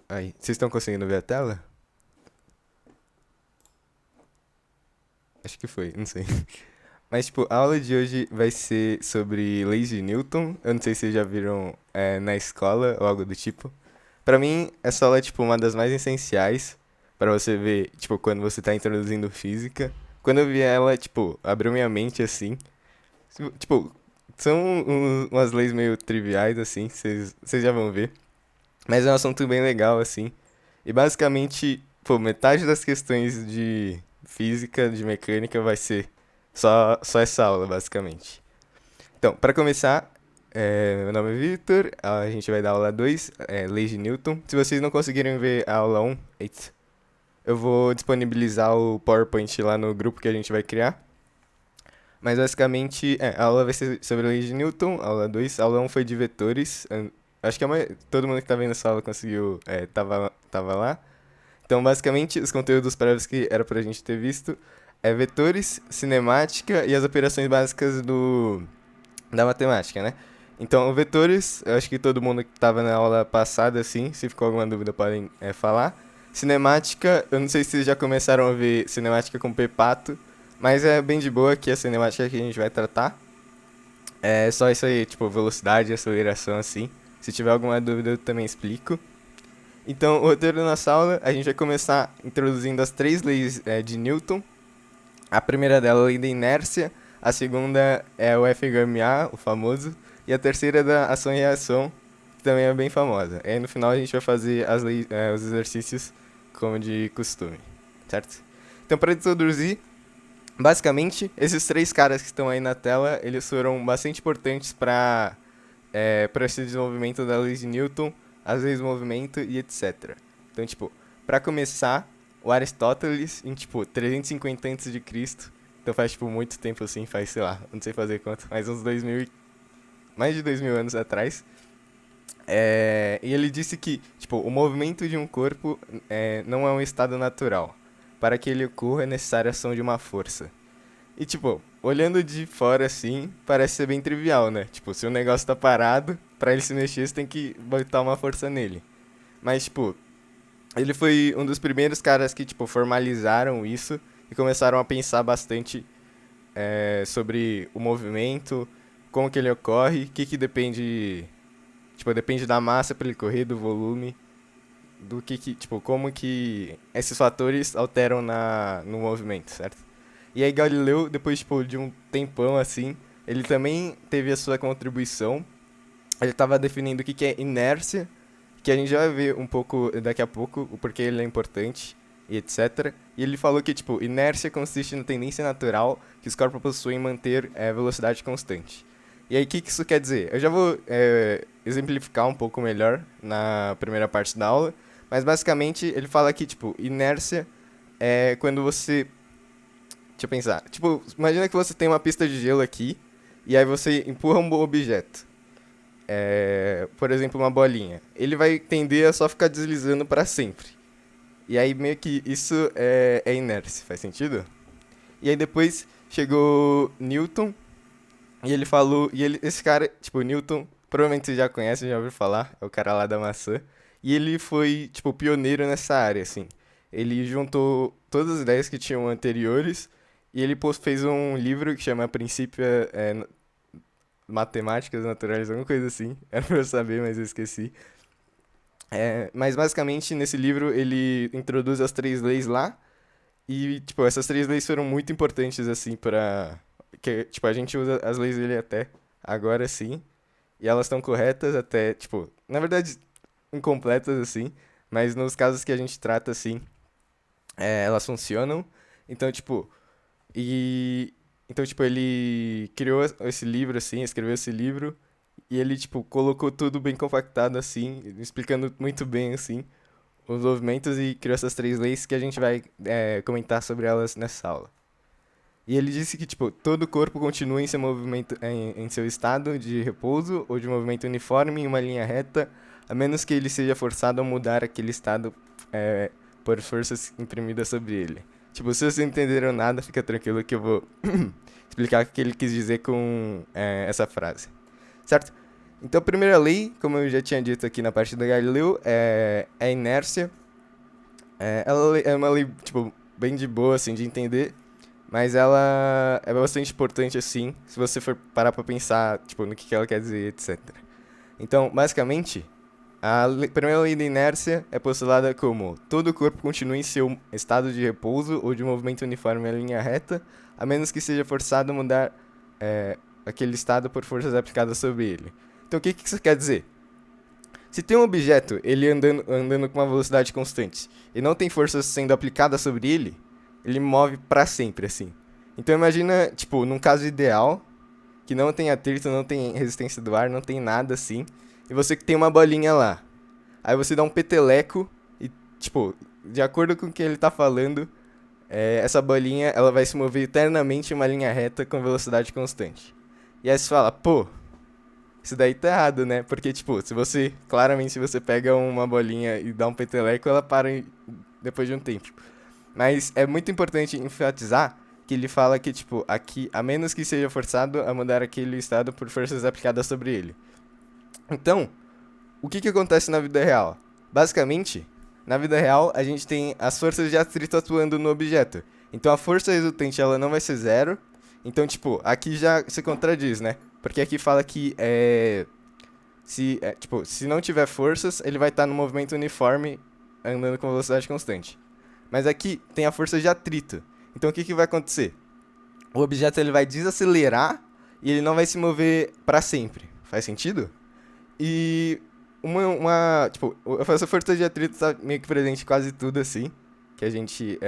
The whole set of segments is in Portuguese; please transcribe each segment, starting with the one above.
Aí, vocês estão conseguindo ver a tela? Acho que foi, não sei. Mas, tipo, a aula de hoje vai ser sobre leis de Newton. Eu não sei se vocês já viram na escola ou algo do tipo. Pra mim, essa aula é, tipo, uma das mais essenciais pra você ver, tipo, quando você tá introduzindo física. Quando eu vi ela, tipo, abriu minha mente, assim. Tipo, são umas leis meio triviais, assim, vocês já vão ver. Mas é um assunto bem legal, assim. E basicamente, pô, metade das questões de física, de mecânica, vai ser só essa aula, basicamente. Então, para começar, meu nome é Victor, a gente vai dar aula 2, Leis de Newton. Se vocês não conseguirem ver a aula um, eita, eu vou disponibilizar o PowerPoint lá no grupo que a gente vai criar. Mas basicamente, a aula vai ser sobre leis de Newton, aula 2. A aula um foi de vetores. Acho que todo mundo que tá vendo essa aula conseguiu, tava lá. Então, basicamente, os conteúdos prévios que era pra gente ter visto é vetores, cinemática e as operações básicas da matemática, né? Então, vetores, eu acho que todo mundo que estava na aula passada, assim, se ficou alguma dúvida, podem falar. Cinemática, eu não sei se vocês já começaram a ver cinemática com Pepato, mas é bem de boa que a cinemática que a gente vai tratar. É só isso aí, tipo, velocidade, aceleração, assim. Se tiver alguma dúvida, eu também explico. Então, o roteiro da nossa aula, a gente vai começar introduzindo as três leis de Newton. A primeira dela é a lei da inércia, a segunda é o FHMA, o famoso, e a terceira é da ação e reação, que também é bem famosa. E aí no final a gente vai fazer os exercícios como de costume, certo? Então, para introduzir, basicamente, esses três caras que estão aí na tela, eles foram bastante importantes para esse desenvolvimento da lei de Newton, as leis do movimento e etc. Então, tipo, para começar, o Aristóteles, em, tipo, 350 a.C., então faz, tipo, muito tempo assim, faz, sei lá, não sei fazer quanto, mas uns 2000, mais de 2000 anos atrás, e ele disse que, tipo, o movimento de um corpo não é um estado natural. Para que ele ocorra é necessária a ação de uma força. E, tipo, olhando de fora assim, parece ser bem trivial, né? Tipo, se o negócio tá parado, pra ele se mexer, você tem que botar uma força nele. Mas, tipo, ele foi um dos primeiros caras que, tipo, formalizaram isso e começaram a pensar bastante sobre o movimento, como que ele ocorre, o que depende. Tipo, depende da massa pra ele correr, do volume, tipo, como que esses fatores alteram no movimento, certo? E aí Galileu, depois, tipo, de um tempão assim, ele também teve a sua contribuição. Ele estava definindo o que é inércia, que a gente já vai ver um pouco daqui a pouco, o porquê ele é importante e etc. E ele falou que, tipo, inércia consiste na tendência natural que os corpos possuem em manter velocidade constante. E aí, o que isso quer dizer? Eu já vou exemplificar um pouco melhor na primeira parte da aula, mas basicamente ele fala que, tipo, inércia é quando você. Deixa eu pensar. Tipo, imagina que você tem uma pista de gelo aqui, e aí você empurra um objeto. Por exemplo, uma bolinha. Ele vai tender a só ficar deslizando para sempre. E aí meio que isso é inércia, faz sentido? E aí depois chegou Newton, e ele falou. Esse cara, tipo, Newton, provavelmente você já conhece, já ouviu falar, é o cara lá da maçã. E ele foi, tipo, pioneiro nessa área, assim. Ele juntou todas as ideias que tinham anteriores e ele fez um livro que chama Princípio Matemáticas Naturais, alguma coisa assim. Era pra eu saber, mas eu esqueci. Mas basicamente nesse livro ele introduz as três leis lá e, tipo, essas três leis foram muito importantes, assim, pra. Que, tipo, a gente usa as leis dele até agora sim. E elas estão corretas até, tipo, na verdade, incompletas, assim. Mas nos casos que a gente trata, assim, elas funcionam. Então, tipo, e. Então, tipo, ele criou esse livro, assim, escreveu esse livro. E ele, tipo, colocou tudo bem compactado, assim, explicando muito bem, assim, os movimentos e criou essas três leis que a gente vai comentar sobre elas nessa aula. E ele disse que, tipo, todo corpo continua em seu movimento, em seu estado de repouso ou de movimento uniforme em uma linha reta, a menos que ele seja forçado a mudar aquele estado por forças imprimidas sobre ele. Tipo, se vocês não entenderam nada, fica tranquilo que eu vou explicar o que ele quis dizer com essa frase. Certo? Então, a primeira lei, como eu já tinha dito aqui na parte do Galileu, é a inércia. Ela é uma lei, tipo, bem de boa, assim, de entender, mas ela é bastante importante, assim, se você for parar pra pensar, tipo, no que ela quer dizer, etc. Então, basicamente, primeira lei da inércia é postulada como todo o corpo continua em seu estado de repouso ou de movimento uniforme em linha reta, a menos que seja forçado a mudar aquele estado por forças aplicadas sobre ele. Então, o que isso quer dizer? Se tem um objeto, ele andando com uma velocidade constante, e não tem forças sendo aplicadas sobre ele move pra sempre, assim. Então, imagina, tipo, num caso ideal, que não tem atrito, não tem resistência do ar, não tem nada assim, e você que tem uma bolinha lá. Aí você dá um peteleco e, tipo, de acordo com o que ele tá falando, essa bolinha ela vai se mover eternamente em uma linha reta com velocidade constante. E aí você fala, pô, isso daí tá errado, né? Porque, tipo, claramente, se você pega uma bolinha e dá um peteleco, ela para depois de um tempo. Mas é muito importante enfatizar que ele fala que, tipo, aqui, a menos que seja forçado a mudar aquele estado por forças aplicadas sobre ele. Então, o que acontece na vida real? Basicamente, na vida real, a gente tem as forças de atrito atuando no objeto. Então, a força resultante, ela não vai ser zero. Então, tipo, aqui já se contradiz, né? Porque aqui fala que se não tiver forças, ele vai estar no movimento uniforme, andando com velocidade constante. Mas aqui tem a força de atrito. Então, o que vai acontecer? O objeto ele vai desacelerar e ele não vai se mover para sempre. Faz sentido? E tipo, essa força de atrito tá meio que presente em quase tudo, assim, que a gente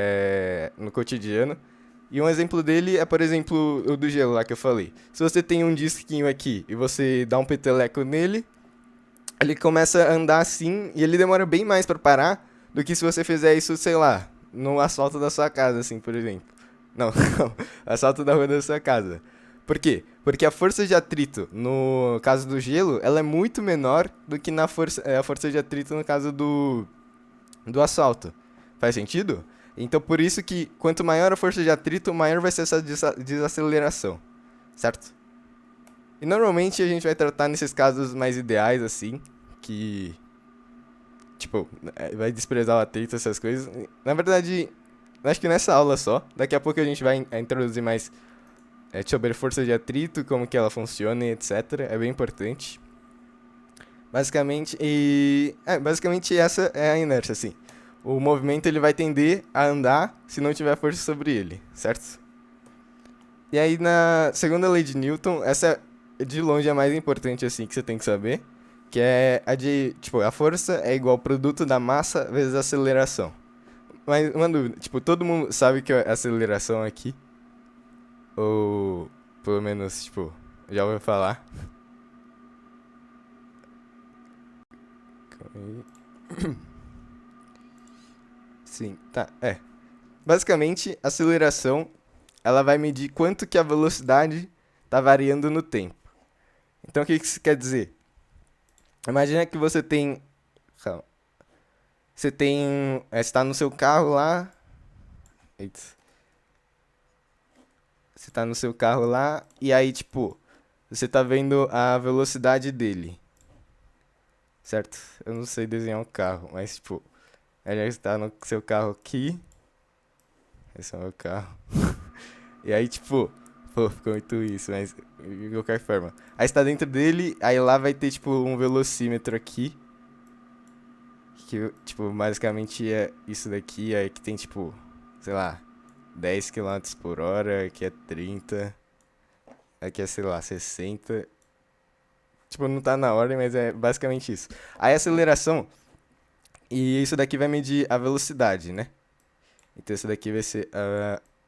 no cotidiano. E um exemplo dele é, por exemplo, o do gelo lá que eu falei. Se você tem um disquinho aqui e você dá um peteleco nele, ele começa a andar assim e ele demora bem mais pra parar do que se você fizer isso, sei lá, no asfalto da sua casa, assim, por exemplo. Não, não, asfalto da rua da sua casa. Por quê? Porque a força de atrito, no caso do gelo, ela é muito menor do que a força de atrito no caso do asfalto. Faz sentido? Então, por isso que quanto maior a força de atrito, maior vai ser essa desaceleração. Certo? E normalmente a gente vai tratar nesses casos mais ideais, assim, que, tipo, vai desprezar o atrito, essas coisas. Na verdade, acho que nessa aula só. Daqui a pouco a gente vai introduzir mais sobre força de atrito, como que ela funciona e etc. É bem importante. Basicamente essa é a inércia, assim. O movimento ele vai tender a andar se não tiver força sobre ele, certo? E aí na segunda lei de Newton, essa de longe é a mais importante assim que você tem que saber, que é a de, tipo, a força é igual ao produto da massa vezes a aceleração. Mas uma dúvida, tipo, todo mundo sabe que a aceleração aqui, ou pelo menos, tipo, já ouviu falar. Calma aí. Sim, tá, Basicamente, a aceleração, ela vai medir quanto que a velocidade tá variando no tempo. Então, o que isso quer dizer? Imagina que você tem... Calma. Você tem... Você tá no seu carro lá... Eita. Você tá no seu carro lá e aí, tipo... Você tá vendo a velocidade dele. Certo? Eu não sei desenhar um carro, mas, tipo... Ele está no seu carro aqui. Esse é o meu carro. E aí, tipo... Pô, ficou muito isso, mas... De qualquer forma. Aí está dentro dele, aí lá vai ter, tipo, um velocímetro aqui. Que, tipo, basicamente é isso daqui. Aí que tem, tipo... Sei lá... 10 km por hora. Aqui é 30. Aqui é, sei lá, 60. Tipo, não tá na ordem, mas é basicamente isso. Aí a aceleração... E isso daqui vai medir a velocidade, né? Então isso daqui vai ser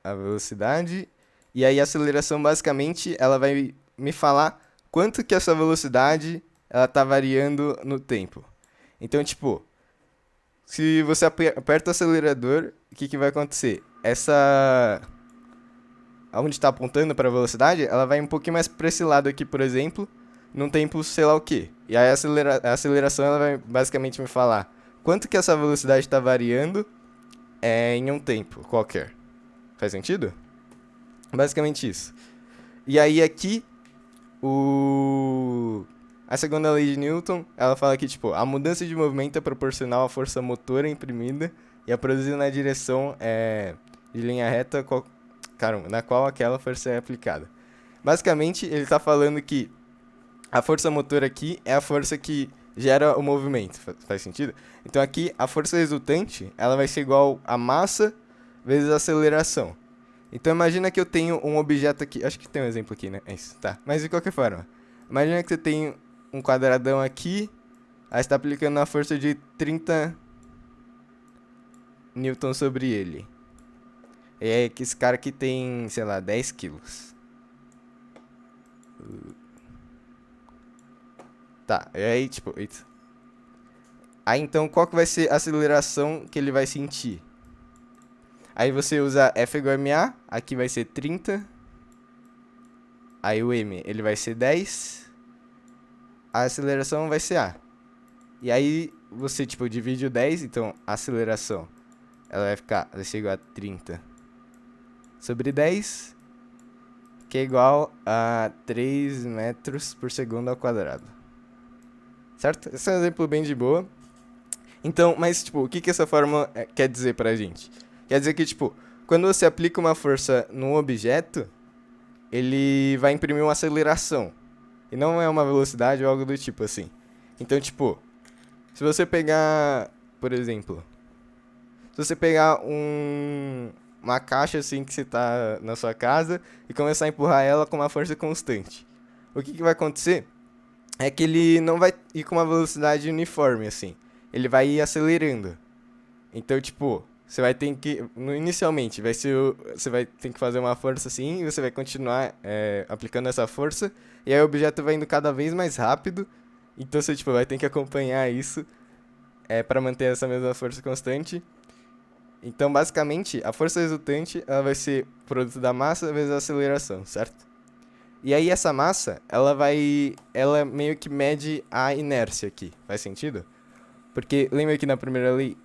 a velocidade. E aí a aceleração, basicamente, ela vai me falar quanto que essa velocidade ela tá variando no tempo. Então, tipo, se você aperta o acelerador, o que vai acontecer? Onde está apontando para a velocidade, ela vai um pouquinho mais para esse lado aqui, por exemplo, num tempo sei lá o quê. E aí a aceleração ela vai basicamente me falar quanto que essa velocidade está variando em um tempo qualquer. Faz sentido? Basicamente isso. E aí aqui, a segunda lei de Newton, ela fala que, tipo, a mudança de movimento é proporcional à força motora imprimida e a produzida na direção de linha reta na qual aquela força é aplicada. Basicamente, ele está falando que a força motora aqui é a força que gera o movimento. Faz sentido? Então aqui, a força resultante, ela vai ser igual a massa vezes a aceleração. Então imagina que eu tenho um objeto aqui, acho que tem um exemplo aqui, né? É isso, tá. Mas de qualquer forma, imagina que você tem um quadradão aqui, aí você tá aplicando uma força de 30 newtons sobre ele. E aí que esse cara aqui tem, sei lá, 10 quilos. Tá, e aí tipo, eita. Aí então qual que vai ser a aceleração que ele vai sentir? Aí você usa F igual a MA, aqui vai ser 30. Aí o M, ele vai ser 10. A aceleração vai ser A. E aí você, tipo, divide o 10, então a aceleração, ela vai ser igual a 30 sobre 10, que é igual a 3 metros por segundo ao quadrado. Certo? Esse é um exemplo bem de boa. Então, mas, tipo, o que essa fórmula quer dizer pra gente? Quer dizer que, tipo, quando você aplica uma força num objeto, ele vai imprimir uma aceleração. E não é uma velocidade ou algo do tipo assim. Então, tipo, se você pegar, por exemplo, se você pegar uma caixa assim que você tá na sua casa e começar a empurrar ela com uma força constante, o que vai acontecer é que ele não vai ir com uma velocidade uniforme assim. Ele vai ir acelerando. Então, tipo, você vai ter que, inicialmente, você vai ter que fazer uma força assim, e você vai continuar aplicando essa força, e aí o objeto vai indo cada vez mais rápido, então você, tipo, vai ter que acompanhar isso para manter essa mesma força constante. Então, basicamente, a força resultante, ela vai ser produto da massa vezes a aceleração, certo? E aí essa massa, ela meio que mede a inércia aqui, faz sentido? Porque, lembra que na primeira lei,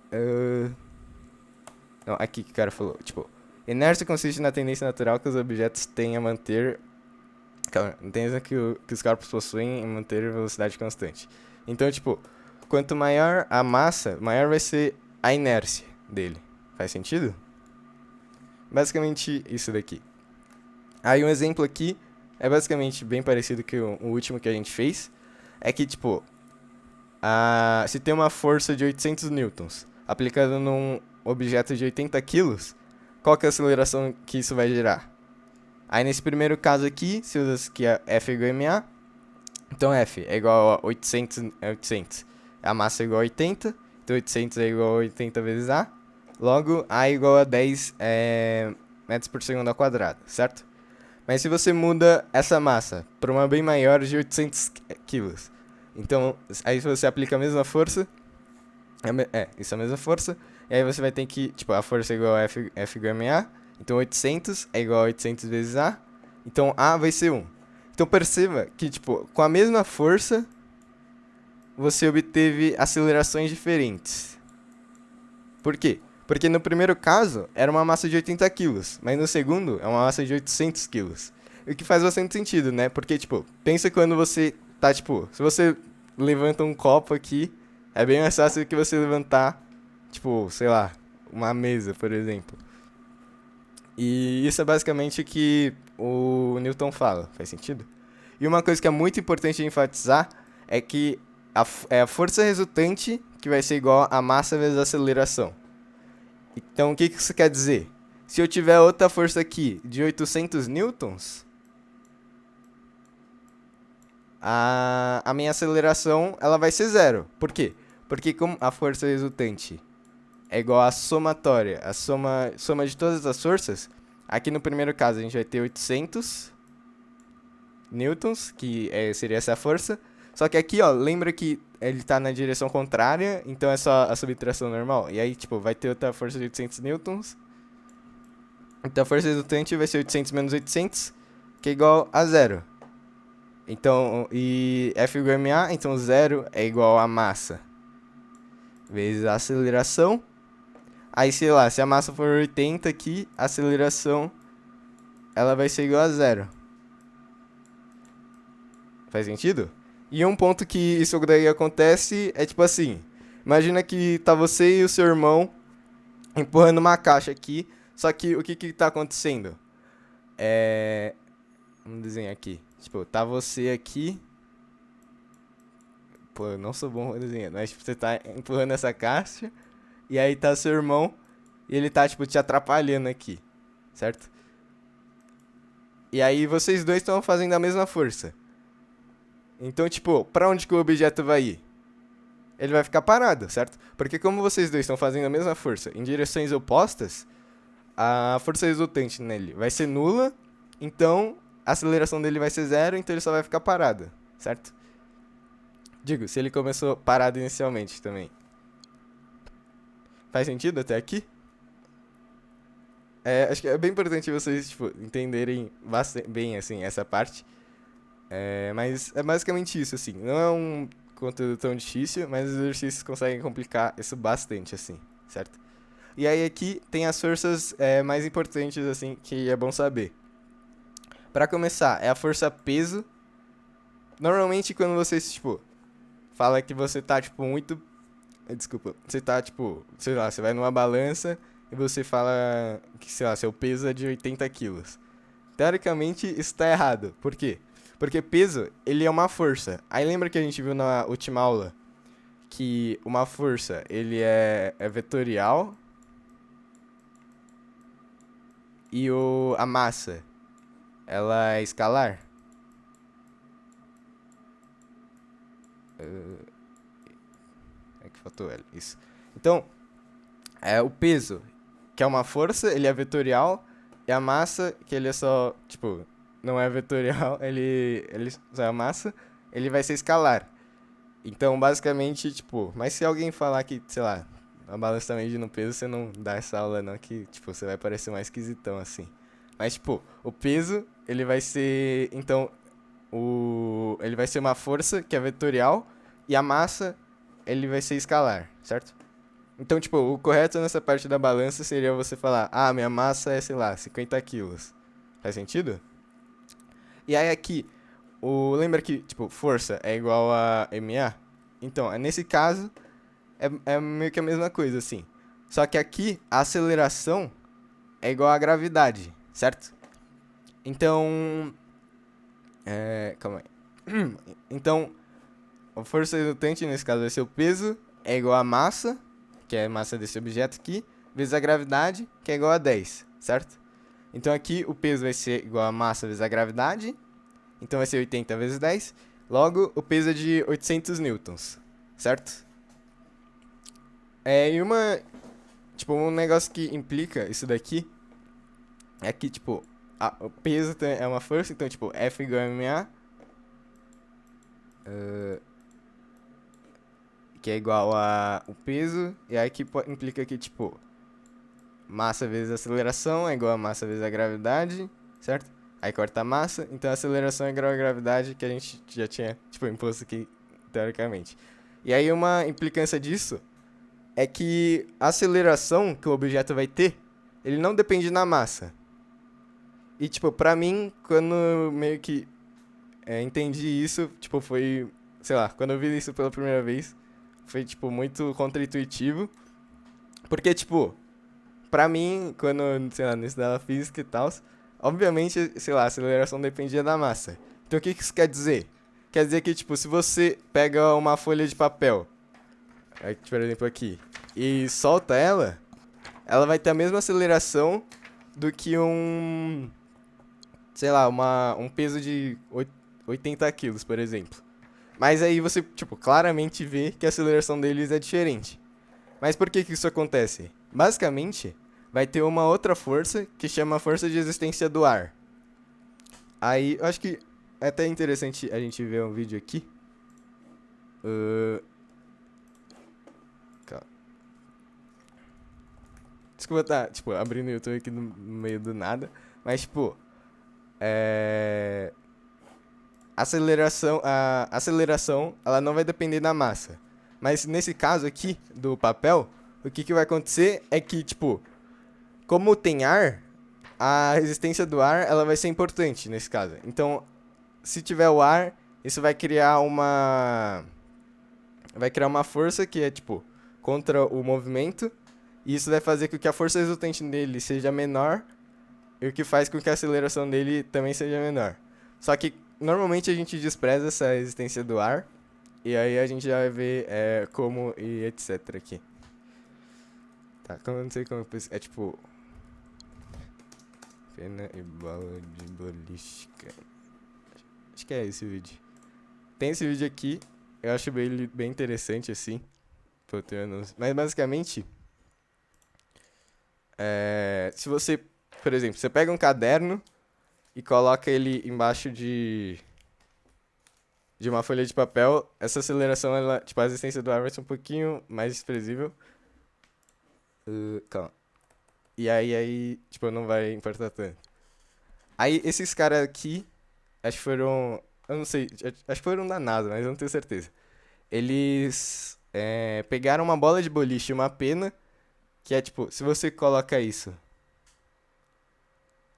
não, aqui que o cara falou, tipo, inércia consiste na tendência natural que os objetos têm a manter. Calma, a tendência que os corpos possuem em manter velocidade constante. Então, tipo, quanto maior a massa, maior vai ser a inércia dele. Faz sentido? Basicamente isso daqui. Aí um exemplo aqui é basicamente bem parecido com o último que a gente fez. É que, tipo, se tem uma força de 800 newtons aplicada num objeto de 80 quilos, qual que é a aceleração que isso vai gerar? Aí nesse primeiro caso aqui, se usa que é F igual a MA, então F é igual a 800. A massa é igual a 80, então 800 é igual a 80 vezes A, logo A é igual a 10 metros por segundo ao quadrado, certo? Mas se você muda essa massa para uma bem maior de 800 quilos, então aí você aplica a mesma força, isso é a mesma força, e aí você vai ter que, tipo, a força é igual a F igual a MA, então 800 é igual a 800 vezes A, então A vai ser 1. Então perceba que, tipo, com a mesma força, você obteve acelerações diferentes. Por quê? Porque no primeiro caso, era uma massa de 80 quilos, mas no segundo, é uma massa de 800 quilos. O que faz bastante sentido, né? Porque, tipo, pensa quando você tá, tipo, se você levanta um copo aqui, é bem mais fácil do que você levantar, tipo, sei lá, uma mesa, por exemplo. E isso é basicamente o que o Newton fala, faz sentido? E uma coisa que é muito importante de enfatizar é que é a força resultante que vai ser igual a massa vezes a aceleração. Então, o que isso quer dizer? Se eu tiver outra força aqui de 800 newtons, a minha aceleração ela vai ser zero. Por quê? Porque como a força resultante é igual à somatória, a soma de todas as forças, aqui no primeiro caso a gente vai ter 800 newtons, que seria essa força. Só que aqui, ó, lembra que ele tá na direção contrária, então é só a subtração normal. E aí, tipo, vai ter outra força de 800 newtons. Então a força resultante vai ser 800 menos 800, que é igual a zero. Então, e F igual a ma, então zero é igual a massa vezes a aceleração. Aí, sei lá, se a massa for 80 aqui, a aceleração, ela vai ser igual a zero. Faz sentido? E um ponto que isso daí acontece é tipo assim, imagina que tá você e o seu irmão empurrando uma caixa aqui, só que o que que tá acontecendo? É... Vamos desenhar aqui. Tipo, tá você aqui. Pô, eu não sou bom desenhando, mas tipo, você tá empurrando essa caixa, e aí tá seu irmão, e ele tá, tipo, te atrapalhando aqui, certo? E aí vocês dois estão fazendo a mesma força. Então, tipo, pra onde que o objeto vai ir? Ele vai ficar parado, certo? Porque como vocês dois estão fazendo a mesma força em direções opostas, a força resultante nele vai ser nula, então a aceleração dele vai ser zero, então ele só vai ficar parado, certo? Digo, se ele começou parado inicialmente também. Faz sentido até aqui? Acho que é bem importante vocês, tipo, entenderem bem, assim, essa parte. Mas é basicamente isso, assim. Não é um conteúdo tão difícil, mas os exercícios conseguem complicar isso bastante, assim, certo? E aí aqui tem as forças mais importantes, assim, que é bom saber. Pra começar, é a força peso. Normalmente quando você, tipo, fala que você tá, tipo, muito... Desculpa. Você tá, tipo, sei lá, você vai numa balança e você fala que, sei lá, seu peso é de 80 quilos. Teoricamente, isso tá errado. Por quê? Porque peso, ele é uma força. Aí lembra que a gente viu na última aula que uma força, ele é vetorial e a massa, ela é escalar? É que faltou L, isso. Então, o peso, que é uma força, ele é vetorial, e a massa, que ele é só, tipo, não é vetorial, ele só é a massa, ele vai ser escalar. Então, basicamente, tipo, mas se alguém falar que, sei lá, a balança tá medindo peso, você não dá essa aula não, que, tipo, você vai parecer mais esquisitão, assim. Mas, tipo, o peso, ele vai ser, então, ele vai ser uma força, que é vetorial, e a massa, ele vai ser escalar, certo? Então, tipo, o correto nessa parte da balança seria você falar, ah, minha massa é, sei lá, 50 quilos. Faz sentido? E aí aqui, lembra que, tipo, força é igual a MA? Então, nesse caso, é meio que a mesma coisa, assim. Só que aqui, a aceleração é igual à gravidade, certo? Então, calma aí. Então, a força resultante, nesse caso, vai ser o peso, é igual a massa, que é a massa desse objeto aqui, vezes a gravidade, que é igual a 10, certo? Então aqui o peso vai ser igual a massa vezes a gravidade, então vai ser 80 vezes 10, logo o peso é de 800 newtons, certo? E tipo, um negócio que implica isso daqui é que, tipo, o peso é uma força, então, tipo, F igual a ma, que é igual a o peso, e aí que implica que, tipo, massa vezes aceleração é igual a massa vezes a gravidade, certo? Aí corta a massa, então a aceleração é igual a gravidade, que a gente já tinha, tipo, imposto aqui, teoricamente. E aí uma implicância disso é que a aceleração que o objeto vai ter, ele não depende da massa. E, tipo, pra mim, quando eu meio que entendi isso, tipo, foi, sei lá, quando eu vi isso pela primeira vez, foi, tipo, muito contra-intuitivo. Porque, tipo, pra mim, quando, sei lá, no estudava física e tal, obviamente, sei lá, a aceleração dependia da massa. Então, o que isso quer dizer? Quer dizer que, tipo, se você pega uma folha de papel, por exemplo, aqui, e solta ela vai ter a mesma aceleração do que sei lá, um peso de 80 quilos, por exemplo. Mas aí você, tipo, claramente vê que a aceleração deles é diferente. Mas por que isso acontece? Basicamente, vai ter uma outra força que chama força de resistência do ar. Aí, eu acho que é até interessante a gente ver um vídeo aqui. Calma. Desculpa tá, tipo, abrindo o YouTube aqui no meio do nada. Mas, tipo, a aceleração, ela não vai depender da massa. Mas nesse caso aqui, do papel, o que vai acontecer é que, tipo, como tem ar, a resistência do ar, ela vai ser importante nesse caso. Então, se tiver o ar, isso vai criar uma força que é, tipo, contra o movimento, e isso vai fazer com que a força resultante dele seja menor, e o que faz com que a aceleração dele também seja menor. Só que, normalmente, a gente despreza essa resistência do ar, e aí a gente já vai ver como e etc aqui. Tá, eu não sei como... É tipo... Pena e bola de balística. Acho que é esse o vídeo. Tem esse vídeo aqui, eu acho bem interessante, assim. Mas, basicamente... se você, por exemplo, você pega um caderno e coloca ele embaixo de uma folha de papel, essa aceleração, ela, tipo, a resistência do ar vai ser um pouquinho mais desprezível. Calma. E aí, tipo, não vai importar tanto. Aí, esses caras aqui, acho que foram... Eu não sei, acho que foram da NASA, mas eu não tenho certeza. Eles pegaram uma bola de boliche e uma pena, que é, tipo, se você coloca isso...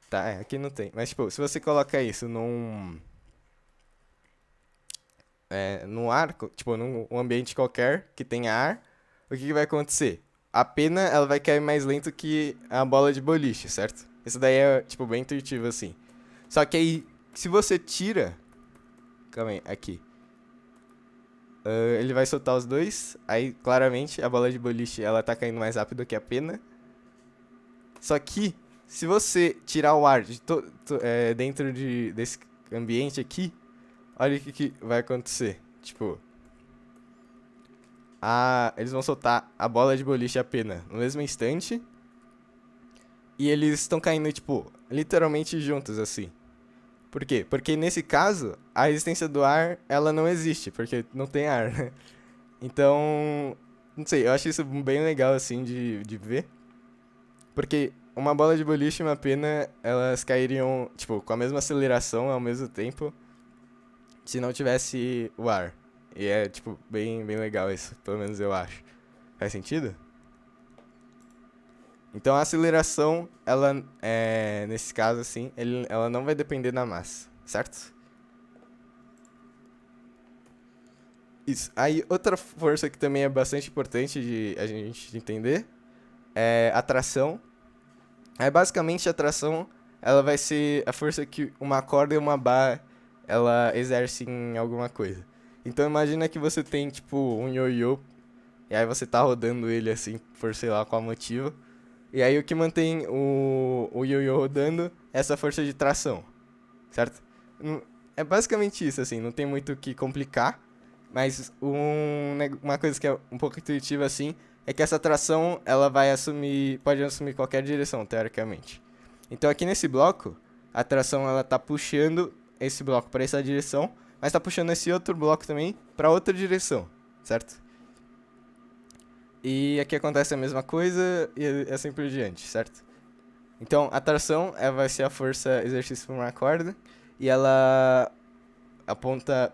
Tá, aqui não tem. Mas, tipo, se você coloca isso num ar, tipo, num ambiente qualquer que tenha ar, o que vai acontecer? A pena, ela vai cair mais lento que a bola de boliche, certo? Isso daí é, tipo, bem intuitivo, assim. Só que aí, se você tira... Calma aí, aqui. Ele vai soltar os dois, aí, claramente, a bola de boliche, ela tá caindo mais rápido que a pena. Só que, se você tirar o ar dentro desse ambiente aqui, olha o que vai acontecer. Tipo, eles vão soltar a bola de boliche e a pena no mesmo instante. E eles estão caindo, tipo, literalmente juntos, assim. Por quê? Porque nesse caso, a resistência do ar, ela não existe, porque não tem ar, né? Então, não sei, eu acho isso bem legal, assim, de ver. Porque uma bola de boliche e uma pena, elas cairiam, tipo, com a mesma aceleração ao mesmo tempo, se não tivesse o ar. E é, tipo, bem legal isso, pelo menos eu acho. Faz sentido? Então a aceleração, ela, nesse caso, assim, ela não vai depender da massa, certo? Isso. Aí, outra força que também é bastante importante de a gente entender é a tração. Aí, basicamente, a tração, ela vai ser a força que uma corda e uma barra, ela exerce em alguma coisa. Então, imagina que você tem, tipo, um ioiô, e aí você tá rodando ele, assim, por sei lá qual motivo. E aí, o que mantém o ioiô rodando é essa força de tração, certo? É basicamente isso, assim, não tem muito o que complicar. Mas uma coisa que é um pouco intuitiva, assim, é que essa tração, ela pode assumir qualquer direção, teoricamente. Então aqui nesse bloco, a tração, ela tá puxando esse bloco para essa direção, mas tá puxando esse outro bloco também para outra direção, certo? E aqui acontece a mesma coisa e assim por diante, certo? Então a tração, ela vai ser a força exercício por uma corda, e ela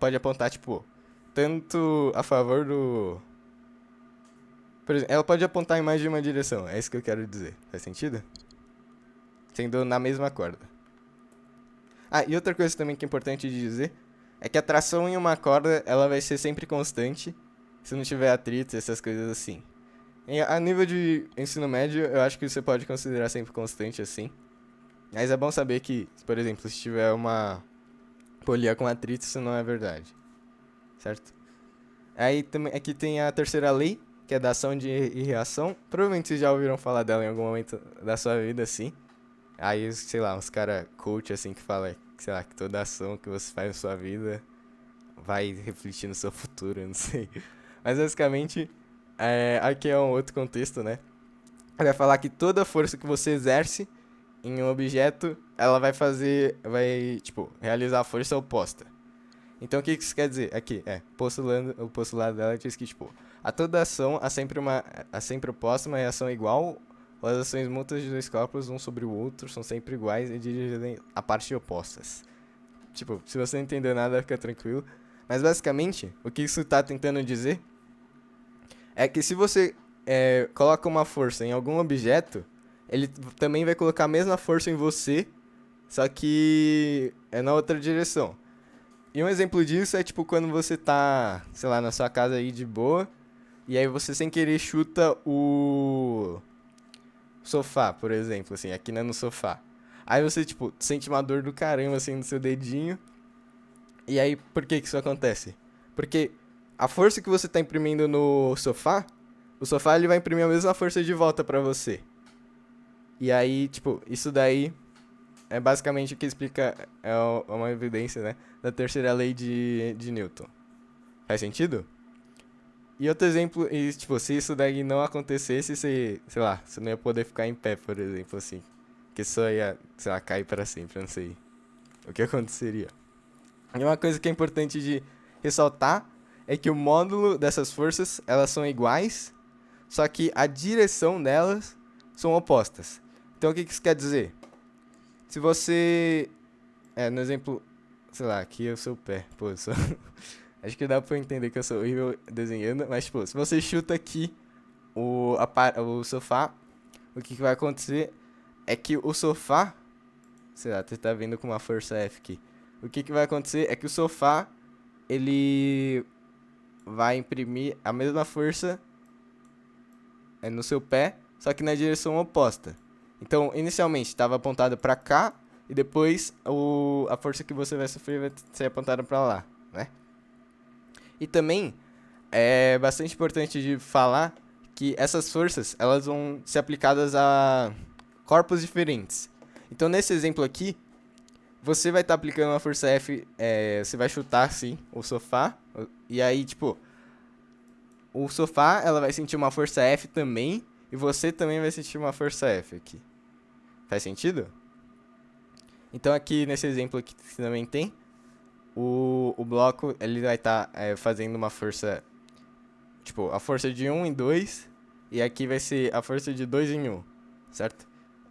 pode apontar, tipo, tanto a favor do... Por exemplo, ela pode apontar em mais de uma direção, é isso que eu quero dizer. Faz sentido? Sendo na mesma corda. Ah, e outra coisa também que é importante de dizer é que a tração em uma corda, ela vai ser sempre constante, se não tiver atrito, essas coisas assim. A nível de ensino médio, eu acho que você pode considerar sempre constante assim. Mas é bom saber que, por exemplo, se tiver uma polia com atrito, isso não é verdade. Certo? Aí também aqui tem a terceira lei, que é da ação e reação. Provavelmente vocês já ouviram falar dela em algum momento da sua vida, assim. Aí, sei lá, uns cara coach, assim, que fala, sei lá, que toda ação que você faz na sua vida vai refletir no seu futuro, eu não sei. Mas, basicamente, aqui é um outro contexto, né? Vai falar que toda força que você exerce em um objeto, ela vai, tipo, realizar a força oposta. Então, o que isso quer dizer? Aqui, o postulado dela diz que, tipo, a toda ação há sempre oposta, uma reação igual, ou as ações mútuas de dois corpos, um sobre o outro, são sempre iguais e dirigem a partes opostas. Tipo, se você não entendeu nada, fica tranquilo. Mas, basicamente, o que isso tá tentando dizer é que se você coloca uma força em algum objeto, ele também vai colocar a mesma força em você, só que é na outra direção. E um exemplo disso é tipo quando você tá, sei lá, na sua casa aí de boa, e aí você sem querer chuta o sofá, por exemplo, assim, aqui no sofá. Aí você, tipo, sente uma dor do caramba, assim, no seu dedinho. E aí, por que isso acontece? Porque a força que você tá imprimindo no sofá, o sofá ele vai imprimir a mesma força de volta pra você. E aí, tipo, isso daí é basicamente o que explica, uma evidência, né, da terceira lei de Newton. Faz sentido? E outro exemplo, e, tipo, se isso daí não acontecesse, você, sei lá, você não ia poder ficar em pé, por exemplo, assim. Que só ia, sei lá, cair para sempre, não sei o que aconteceria. E uma coisa que é importante de ressaltar é que o módulo dessas forças, elas são iguais, só que a direção delas são opostas. Então o que isso quer dizer? Se você, no exemplo, sei lá, aqui é o seu pé, pô, eu sou... Acho que dá pra eu entender que eu sou horrível desenhando, mas, tipo, se você chuta aqui o sofá, o que vai acontecer é que o sofá, sei lá, você tá vendo com uma força F aqui. O que vai acontecer é que o sofá, ele vai imprimir a mesma força no seu pé, só que na direção oposta. Então, inicialmente estava apontado para cá e depois a força que você vai sofrer vai ser apontada para lá, né? E também é bastante importante de falar que essas forças, elas vão ser aplicadas a corpos diferentes. Então, nesse exemplo aqui, você vai estar aplicando uma força F, você vai chutar, sim, o sofá, e aí, tipo, o sofá, ela vai sentir uma força F também, e você também vai sentir uma força F aqui. Faz sentido? Então, aqui, nesse exemplo aqui, que também tem, o bloco, ele vai estar fazendo uma força, tipo, a força de 1 em 2, e aqui vai ser a força de 2 em 1, certo?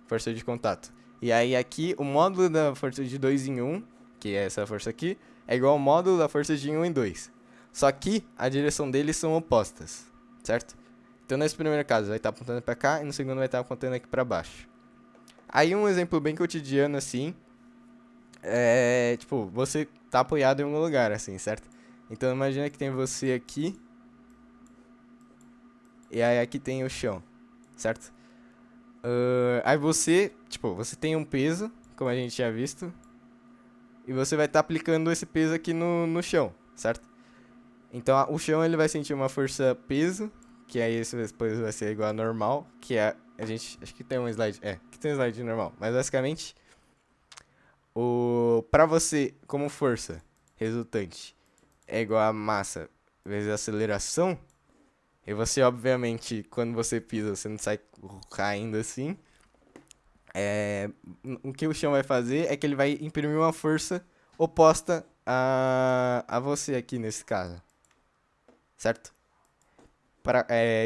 Força de contato. E aí aqui, o módulo da força de 2 em 1, que é essa força aqui, é igual ao módulo da força de 1 em 2. Só que a direção deles são opostas, certo? Então nesse primeiro caso vai estar apontando para cá e no segundo vai estar apontando aqui para baixo. Aí um exemplo bem cotidiano assim, tipo, você tá apoiado em algum lugar assim, certo? Então imagina que tem você aqui e aí aqui tem o chão, certo? Aí você, tipo, você tem um peso, como a gente tinha visto, e você vai estar aplicando esse peso aqui no chão, certo? Então o chão ele vai sentir uma força peso, que aí esse depois vai ser igual a normal, que é a gente, acho que tem um slide, que tem um slide normal, mas basicamente para você como força resultante é igual a massa vezes a aceleração, e você obviamente quando você pisa você não sai caindo assim. O que o chão vai fazer é que ele vai imprimir uma força oposta a você aqui nesse caso, certo?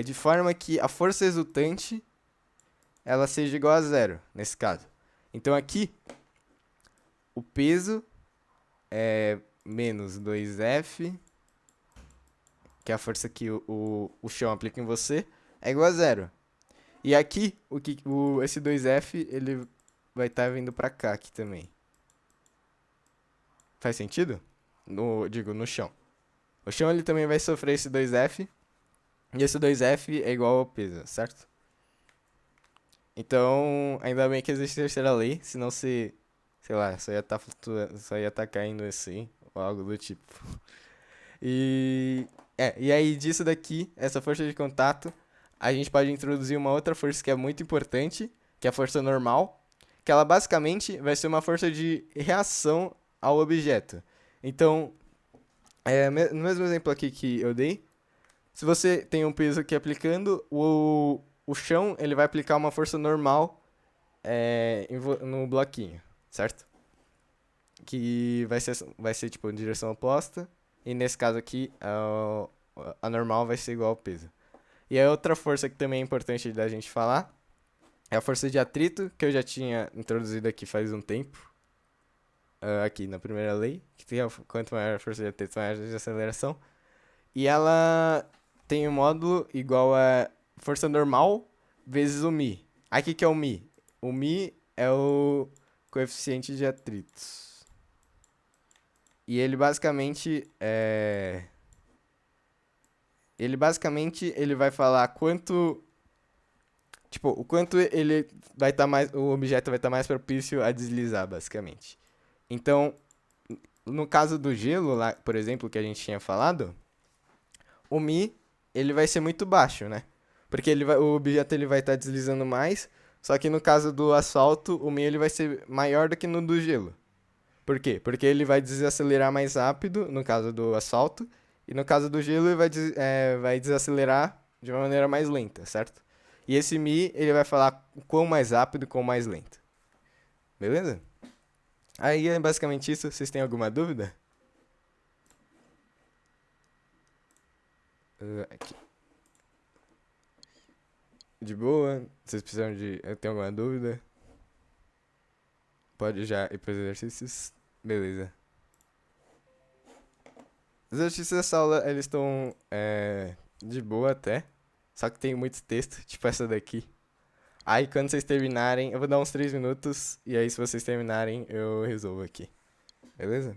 De forma que a força resultante ela seja igual a zero, nesse caso. Então aqui, o peso é menos 2F, que é a força que o chão aplica em você, é igual a zero. E aqui, esse 2F, ele vai estar vindo pra cá aqui também. Faz sentido? Digo, no chão. O chão ele também vai sofrer esse 2F, e esse 2F é igual ao peso, certo? Então, ainda bem que existe a terceira lei, senão se, sei lá, só ia estar flutuando, só ia estar caindo assim, ou algo do tipo. E aí disso daqui, essa força de contato, a gente pode introduzir uma outra força que é muito importante, que é a força normal, que ela basicamente vai ser uma força de reação ao objeto. Então, no mesmo exemplo aqui que eu dei, se você tem um peso aqui aplicando, o chão ele vai aplicar uma força normal no bloquinho, certo? Que vai ser tipo em direção oposta. E nesse caso aqui, a normal vai ser igual ao peso. E a outra força que também é importante da gente falar é a força de atrito, que eu já tinha introduzido aqui faz um tempo. Aqui na primeira lei, que tem quanto maior a força de atrito, maior a de aceleração. E ela tem um módulo igual a força normal vezes o Mi. Aí o que, que é o Mi? O Mi é o coeficiente de atritos. E ele basicamente é. Ele vai falar quanto. Tipo, o quanto ele vai estar mais. O objeto vai estar mais propício a deslizar, basicamente. Então, no caso do gelo, lá, por exemplo, que a gente tinha falado, o Mi ele vai ser muito baixo, né? Porque o objeto ele vai estar deslizando mais, só que no caso do asfalto, o Mi ele vai ser maior do que no do gelo. Por quê? Porque ele vai desacelerar mais rápido, no caso do asfalto, e no caso do gelo ele vai desacelerar de uma maneira mais lenta, certo? E esse Mi, ele vai falar quão mais rápido e quão mais lento. Beleza? Aí é basicamente isso. Vocês têm alguma dúvida? Aqui. De boa? Vocês precisam de. Tem alguma dúvida? Pode já ir para os exercícios? Beleza. Os exercícios dessa aula, eles estão de boa até. Só que tem muito texto, tipo essa daqui. Aí quando vocês terminarem, eu vou dar uns 3 minutos. E aí se vocês terminarem, eu resolvo aqui. Beleza?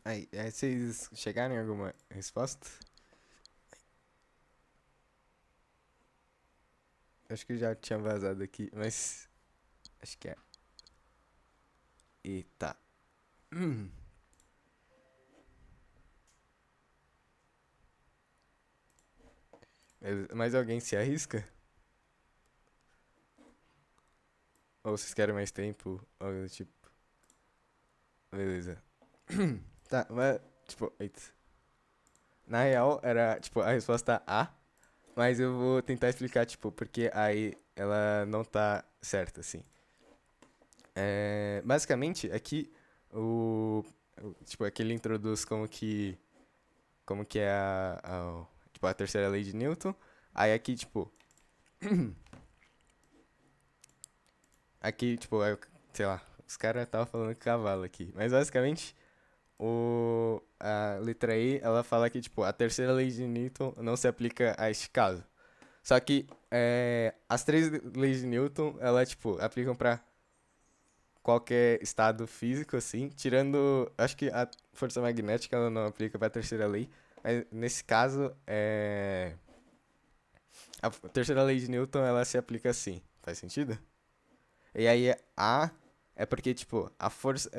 Aí, vocês chegaram em alguma resposta? Acho que já tinha vazado aqui, mas acho que é. Eita. Mais alguém se arrisca? Ou vocês querem mais tempo? Algo do tipo. Beleza. Tá, mas, tipo, eita. Na real, era, tipo, a resposta A, mas eu vou tentar explicar, tipo, porque aí ela não tá certa, assim. Basicamente, aqui, tipo, aqui ele introduz como que é tipo, a terceira lei de Newton. Aí aqui, tipo, sei lá, os caras estavam falando cavalo aqui. Mas basicamente, a letra E, ela fala que, tipo, a terceira lei de Newton não se aplica a este caso. Só que as três leis de Newton, ela, tipo, aplicam pra qualquer estado físico, assim, tirando, acho que a força magnética ela não aplica pra terceira lei, mas nesse caso, a terceira lei de Newton, ela se aplica assim. Faz sentido? E aí A é porque, tipo, força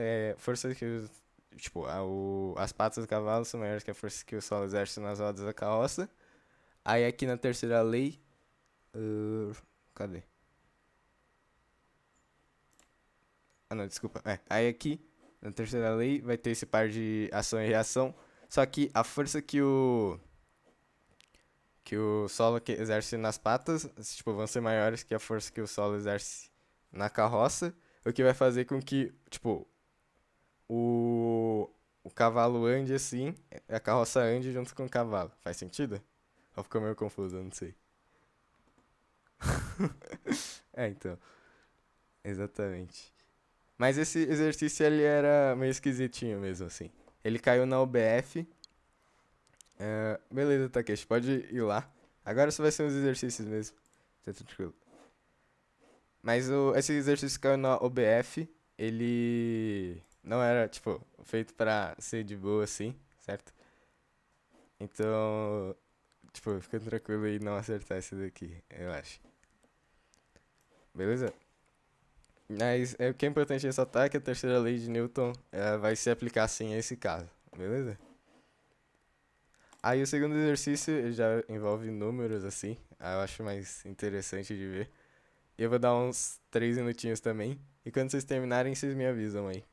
que tipo, as patas do cavalo são maiores que a força que o solo exerce nas rodas da carroça. Aí aqui na terceira lei, cadê? Ah, não, desculpa. Aí aqui na terceira lei vai ter esse par de ação e reação, só que a força que o solo exerce nas patas, tipo, vão ser maiores que a força que o solo exerce na carroça, o que vai fazer com que, tipo, o cavalo ande assim, a carroça ande junto com o cavalo. Faz sentido? Ou ficou meio confuso, eu não sei. Então, exatamente. Mas esse exercício ele era meio esquisitinho mesmo, assim. Ele caiu na UBF. Beleza, Takeshi, pode ir lá. Agora só vai ser uns exercícios mesmo. Tá tranquilo. Mas esse exercício caiu na OBF. Ele não era, tipo, feito pra ser de boa assim, certo? Então, tipo, fica tranquilo e não acertar esse daqui, eu acho. Beleza? Mas o que é importante ressaltar é que a terceira lei de Newton vai se aplicar sim a esse caso. Beleza? Aí o segundo exercício ele já envolve números assim. Aí eu acho mais interessante de ver. E eu vou dar uns 3 minutinhos também. E quando vocês terminarem, vocês me avisam aí.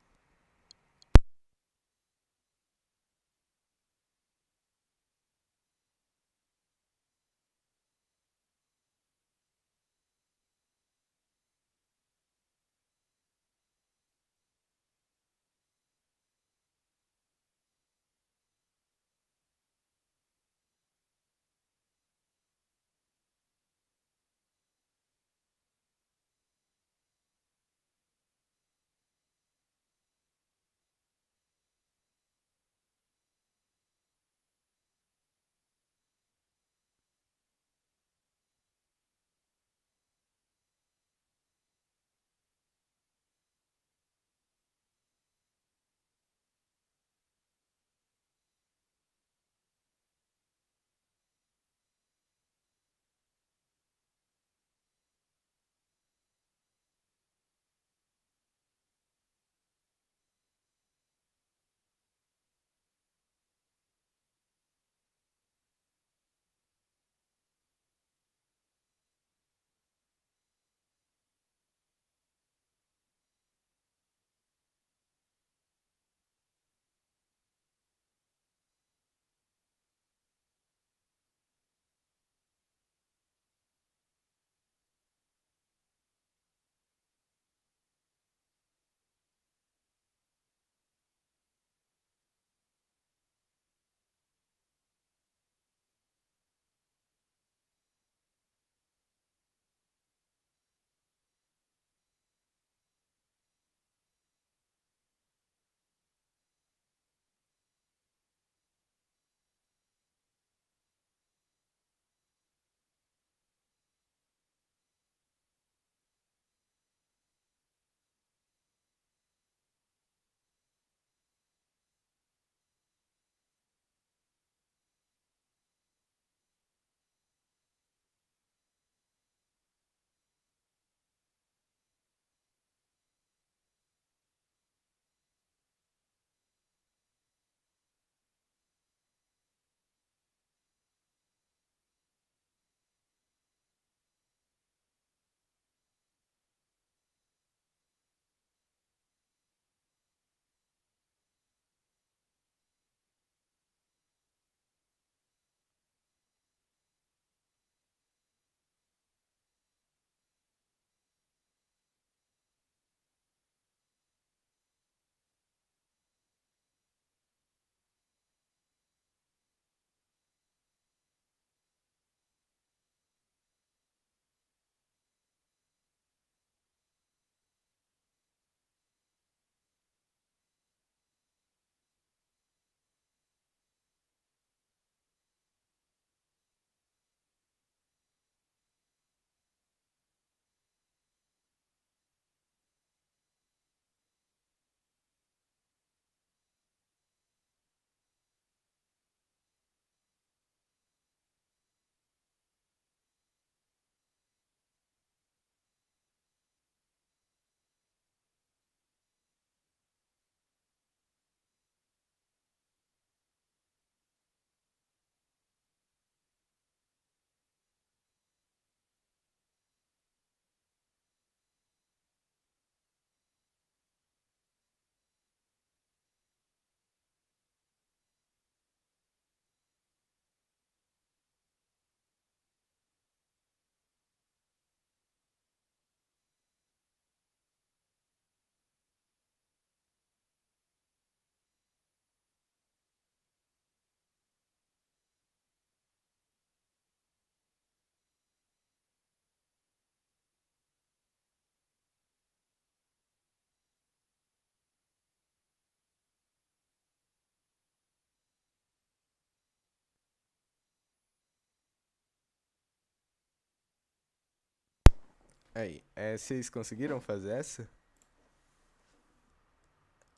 Aí, vocês conseguiram fazer essa?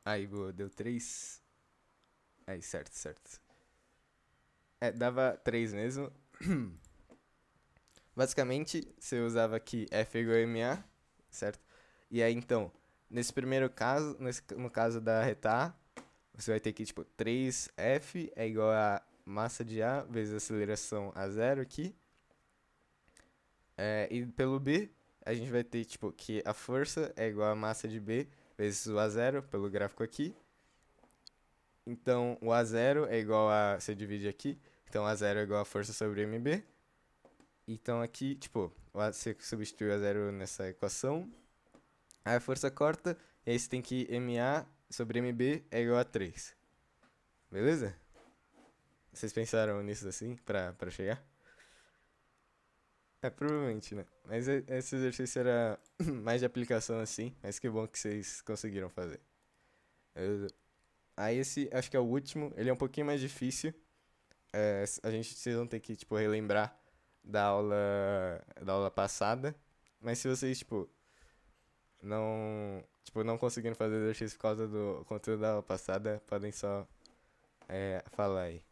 Aí, boa, deu 3. Aí, certo, certo. Dava 3 mesmo. Basicamente, você usava aqui F igual a MA, certo? E aí, então, nesse primeiro caso, no caso da reta A, você vai ter que, tipo, 3F é igual a massa de A vezes aceleração a zero aqui. E pelo B, a gente vai ter, tipo, que a força é igual a massa de B vezes o a zero pelo gráfico aqui. Então, o a zero é igual a... Você divide aqui. Então, a zero é igual a força sobre mb. Então, aqui, tipo, você substitui o a zero nessa equação. Aí a força corta. E aí você tem que ma sobre mb é igual a 3. Beleza? Vocês pensaram nisso assim, pra chegar? Provavelmente, né? Mas esse exercício era mais de aplicação assim, mas que bom que vocês conseguiram fazer. Beleza? Aí esse, acho que é o último, ele é um pouquinho mais difícil. Vocês vão ter que, tipo, relembrar da aula passada. Mas se vocês, não conseguiram fazer exercício por causa do conteúdo da aula passada, podem só falar aí.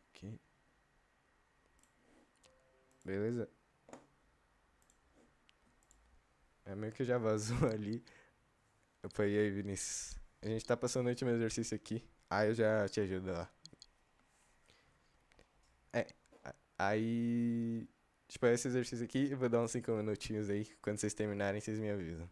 Ok. Beleza? É meio que já vazou ali. Eu falei, e aí, Vinícius? A gente tá passando o último exercício aqui. Aí eu já te ajudo lá. É, aí. Tipo, esse exercício aqui, eu vou dar uns 5 minutinhos aí. Quando vocês terminarem, vocês me avisam.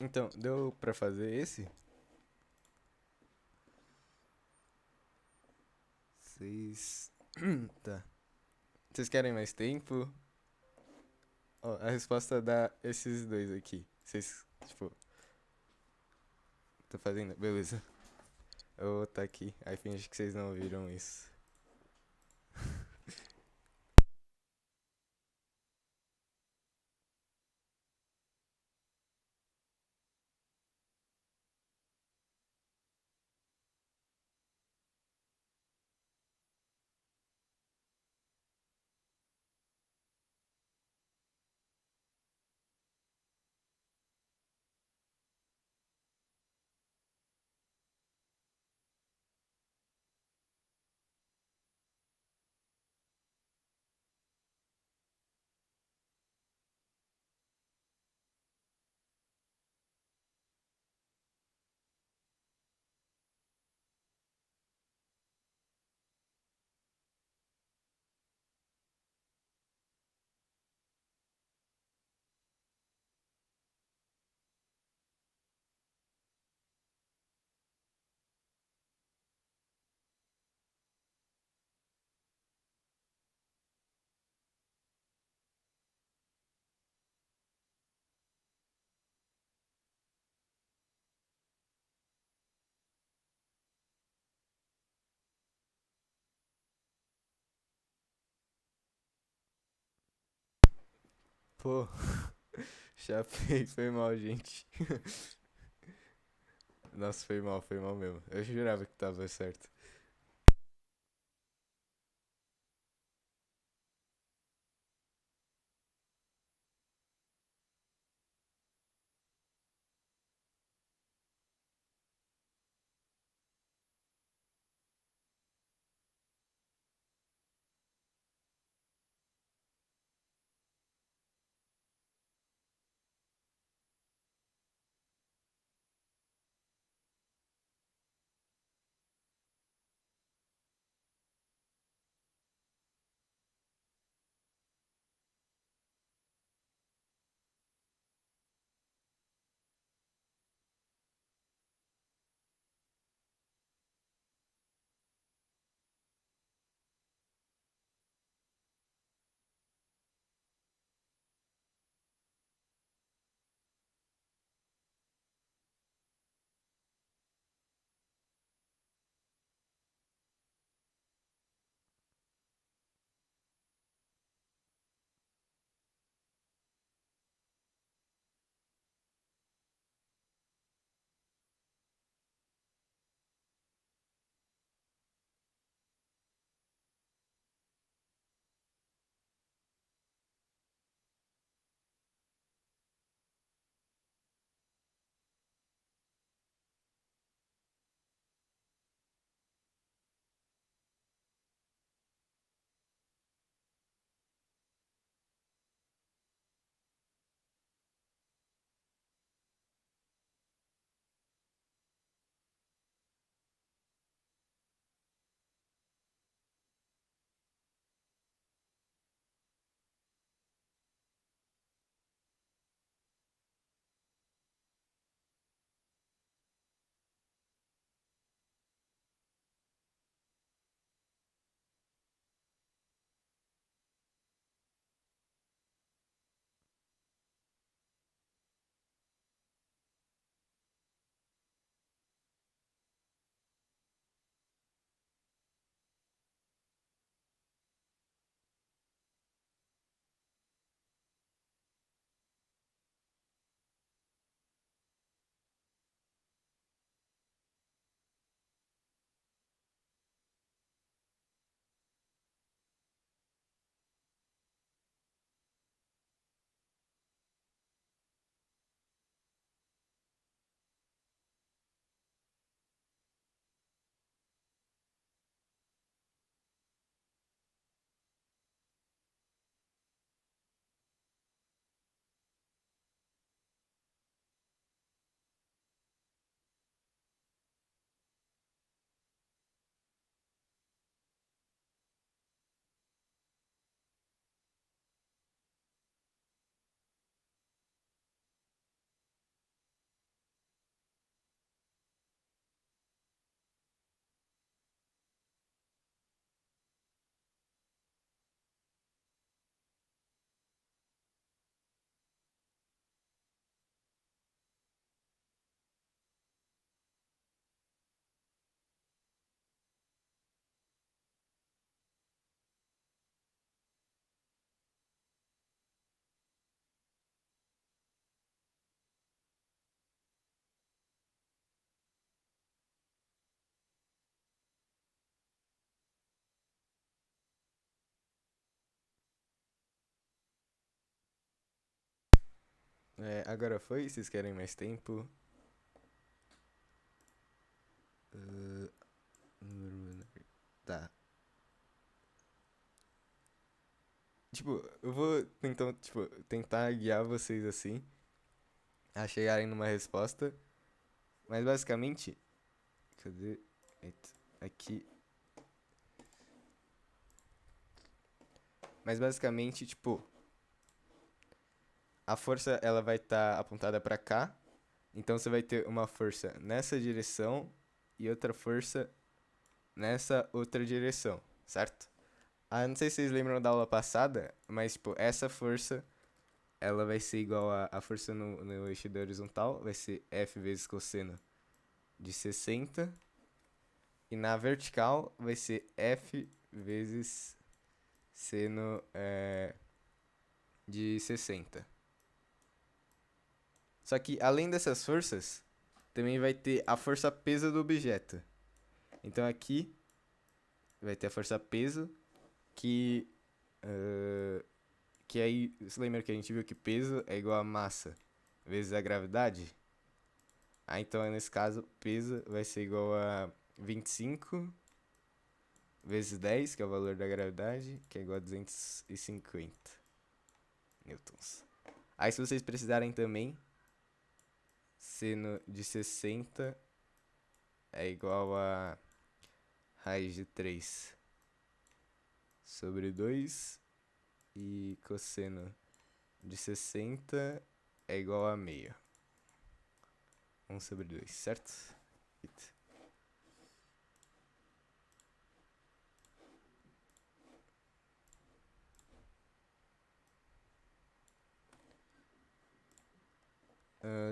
Então, deu pra fazer esse? Vocês. Tá. Vocês querem mais tempo? Ó, a resposta dá esses dois aqui. Vocês, tipo, tô fazendo? Beleza. Eu vou tá aqui. Aí finge que vocês não ouviram isso. Pô, chapei, foi mal, gente. Nossa, foi mal mesmo. Eu jurava que tava certo. Agora foi? Vocês querem mais tempo? Tá. Tipo, eu vou então, tipo, tentar guiar vocês assim a chegarem numa resposta, mas basicamente, cadê? Eita, aqui. Mas basicamente, tipo, a força ela vai estar apontada pra cá, então você vai ter uma força nessa direção e outra força nessa outra direção, certo? Ah, não sei se vocês lembram da aula passada, mas tipo, essa força ela vai ser igual a força no eixo da horizontal, vai ser F vezes cosseno de 60. E na vertical vai ser F vezes seno de 60. Só que além dessas forças, também vai ter a força peso do objeto. Então aqui vai ter a força peso, que. Uh, que aí. Você lembra que a gente viu que peso é igual a massa vezes a gravidade? Ah, então nesse caso, peso vai ser igual a 25 vezes 10, que é o valor da gravidade, que é igual a 250 newtons. Aí se vocês precisarem também, seno de 60 é igual a raiz de 3 sobre 2 e cosseno de 60 é igual a meio. 1 sobre 2, certo? Eita.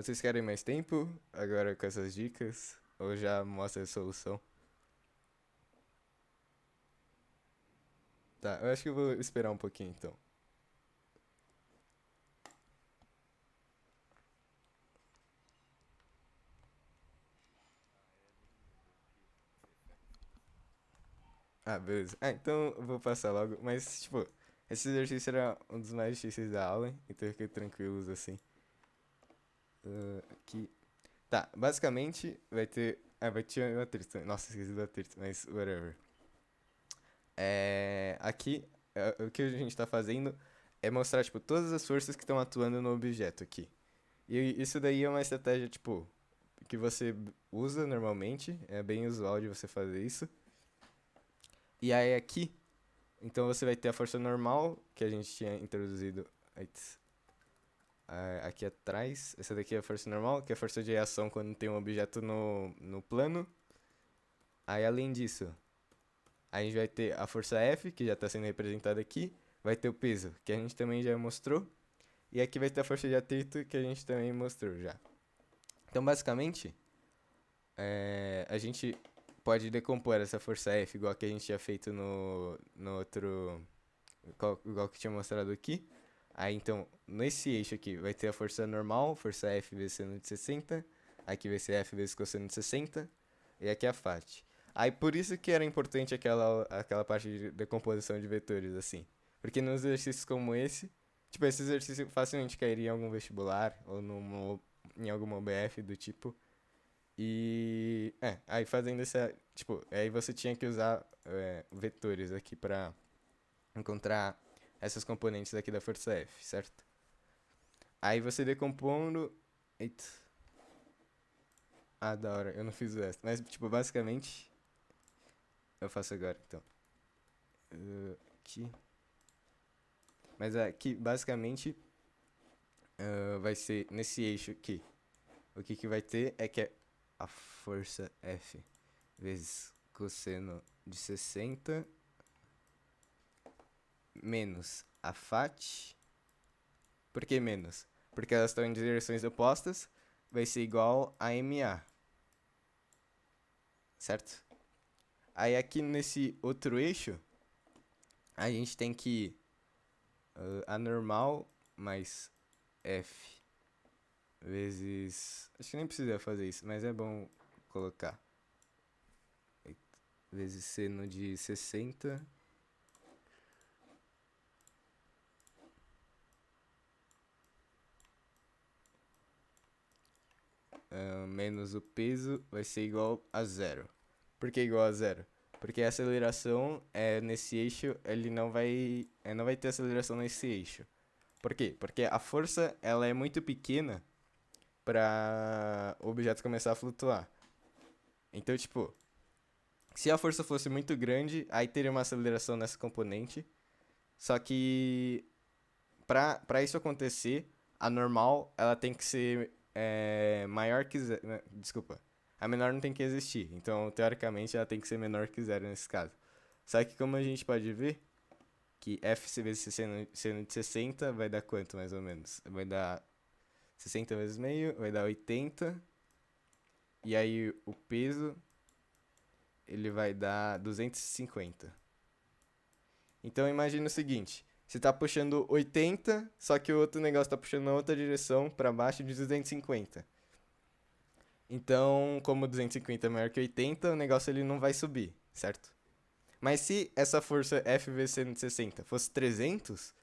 Vocês querem mais tempo agora com essas dicas? Ou já mostra a solução? Tá, eu acho que eu vou esperar um pouquinho então. Ah, beleza. Ah, então eu vou passar logo. Mas, tipo, esse exercício era um dos mais difíceis da aula, então fiquei tranquilos assim. Aqui. Tá, basicamente vai ter. Ah, vai ter o atrito também. Nossa, esqueci do atrito, mas whatever. Aqui, o que a gente tá fazendo é mostrar, tipo, todas as forças que estão atuando no objeto aqui. E isso daí é uma estratégia, tipo, que você usa normalmente, é bem usual de você fazer isso. E aí aqui, então você vai ter a força normal, que a gente tinha introduzido aqui atrás. Essa daqui é a força normal, que é a força de reação quando tem um objeto no plano. Aí além disso, a gente vai ter a força F, que já está sendo representada aqui. Vai ter o peso, que a gente também já mostrou. E aqui vai ter a força de atrito, que a gente também mostrou já. Então, basicamente, a gente pode decompor essa força F, igual que a gente tinha feito no outro. Igual que tinha mostrado aqui. Aí, então, nesse eixo aqui, vai ter a força normal, força F vezes seno de 60. Aqui vai ser F vezes cosseno de 60. E aqui a FAT. Aí, por isso que era importante aquela parte de decomposição de vetores, assim. Porque nos exercícios como esse, tipo, esse exercício facilmente cairia em algum vestibular ou em alguma OBF do tipo. E. Aí fazendo essa. Tipo, aí você tinha que usar vetores aqui pra encontrar essas componentes aqui da força F, certo? Aí você decompondo. Eita. Ah, da hora, eu não fiz o resto. Mas, tipo, basicamente. Eu faço agora, então. Aqui. Mas aqui, basicamente, vai ser nesse eixo aqui. O que vai ter é que é a força F vezes cosseno de 60 menos a FAT. Por que menos? Porque elas estão em direções opostas, vai ser igual a MA, certo? Aí aqui nesse outro eixo, a gente tem que a normal mais F vezes. Acho que nem precisa fazer isso, mas é bom colocar. Vezes seno de 60. menos o peso vai ser igual a zero. Por que igual a zero? Porque a aceleração nesse eixo, ele não vai ter aceleração nesse eixo. Por quê? Porque a força ela é muito pequena para o objeto começar a flutuar. Então, tipo, se a força fosse muito grande, aí teria uma aceleração nessa componente. Só que para isso acontecer, a normal ela tem que ser maior que zero. Desculpa. A menor não tem que existir. Então, teoricamente, ela tem que ser menor que zero nesse caso. Só que como a gente pode ver, que F vezes seno de 60 vai dar quanto, mais ou menos? Vai dar 60 vezes meio, vai dar 80. E aí o peso, ele vai dar 250. Então imagina o seguinte, você tá puxando 80, só que o outro negócio tá puxando na outra direção, pra baixo de 250. Então, como 250 é maior que 80, o negócio ele não vai subir, certo? Mas se essa força F vezes seno de 60 fosse 300,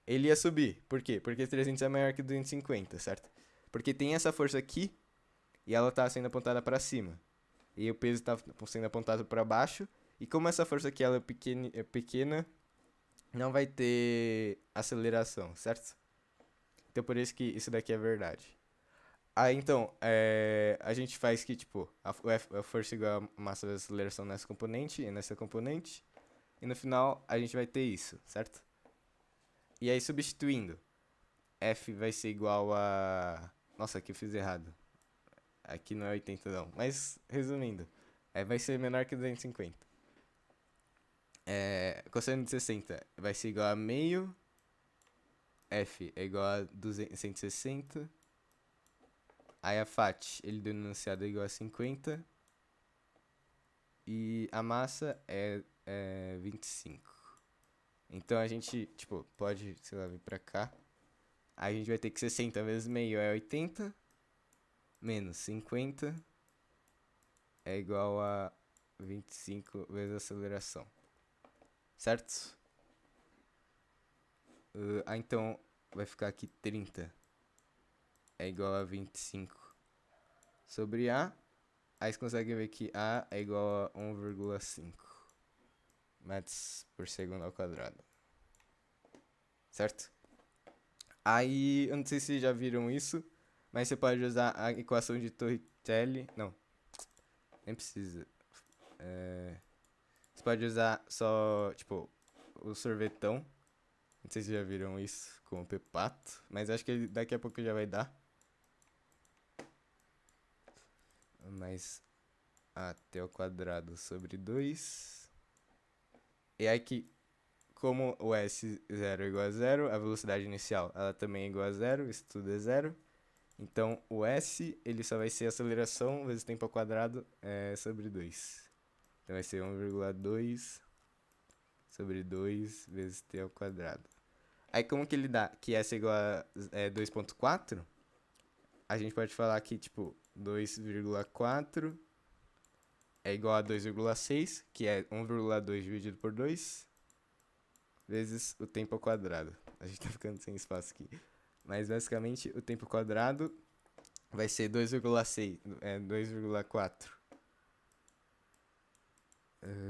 ele ia subir. Por quê? Porque 300 é maior que 250, certo? Porque tem essa força aqui e ela tá sendo apontada para cima. E o peso tá sendo apontado para baixo. E como essa força aqui ela é pequena, não vai ter aceleração, certo? Então por isso que isso daqui é verdade. Aí então, a gente faz que, tipo, a força igual a massa vezes a aceleração nessa componente e nessa componente. E no final a gente vai ter isso, certo? E aí substituindo, F vai ser igual a. Nossa, aqui eu fiz errado. Aqui não é 80 não. Mas, resumindo, vai ser menor que 250. Cosseno de 60 vai ser igual a meio. F é igual a 160. Aí a FAT, ele deu enunciado é igual a 50. E a massa é 25. Então a gente, tipo, pode, sei lá, vir pra cá. Aí a gente vai ter que 60 vezes meio é 80. Menos 50 é igual a 25 vezes a aceleração. Certo? Então vai ficar aqui 30 é igual a 25 sobre A. Aí você consegue ver que A é igual a 1,5 metros por segundo ao quadrado. Certo? Aí, eu não sei se vocês já viram isso, mas você pode usar a equação de Torricelli. Não, nem precisa. Você pode usar só, tipo, o sorvetão. Não sei se já viram isso com o Pepato, mas acho que daqui a pouco já vai dar. Mas até o quadrado sobre 2. E aí que, como o S0 é igual a zero, a velocidade inicial ela também é igual a zero, isso tudo é zero. Então o S ele só vai ser aceleração vezes tempo ao quadrado sobre 2. Então vai ser 1,2 sobre 2 vezes t ao quadrado. Aí como que ele dá que S é igual a 2,4? A gente pode falar que tipo 2,4 é igual a 2,6, que é 1,2 dividido por 2, vezes o tempo ao quadrado. A gente tá ficando sem espaço aqui. Mas basicamente o tempo ao quadrado vai ser 2,6, 2,4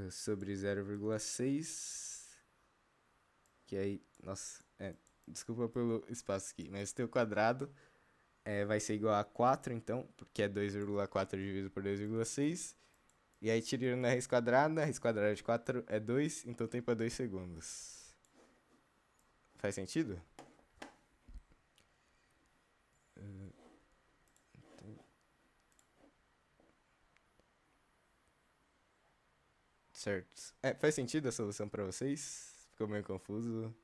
sobre 0,6. Que aí, nossa, desculpa pelo espaço aqui, mas o teu quadrado vai ser igual a 4, então, porque é 2,4 dividido por 2,6. E aí tirando a raiz quadrada de 4 é 2, então o tempo é 2 segundos. Faz sentido? Certo. Faz sentido a solução pra vocês? Ficou meio confuso?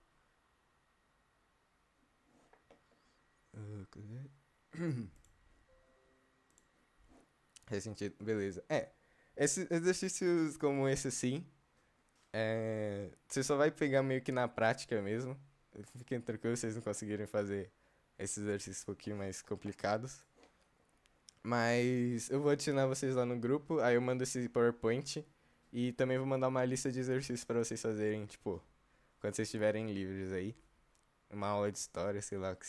Cadê? Faz sentido, beleza. Esses exercícios como esse assim, você só vai pegar meio que na prática mesmo. Fiquem tranquilos se vocês não conseguirem fazer esses exercícios um pouquinho mais complicados. Mas eu vou adicionar vocês lá no grupo, aí eu mando esse PowerPoint e também vou mandar uma lista de exercícios pra vocês fazerem, tipo, quando vocês estiverem livres aí. Uma aula de história, sei lá, o que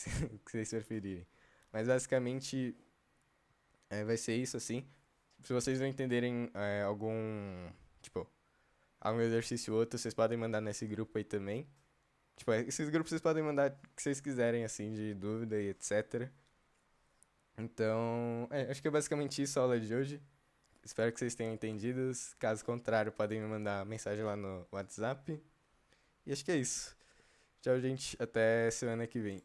vocês preferirem. Mas basicamente Vai ser isso, assim. Se vocês não entenderem tipo, algum exercício ou outro, vocês podem mandar nesse grupo aí também. Tipo, esses grupos vocês podem mandar o que vocês quiserem, assim, de dúvida e etc. Então, acho que é basicamente isso a aula de hoje. Espero que vocês tenham entendido. Caso contrário, podem me mandar mensagem lá no WhatsApp. E acho que é isso. Tchau, gente. Até semana que vem.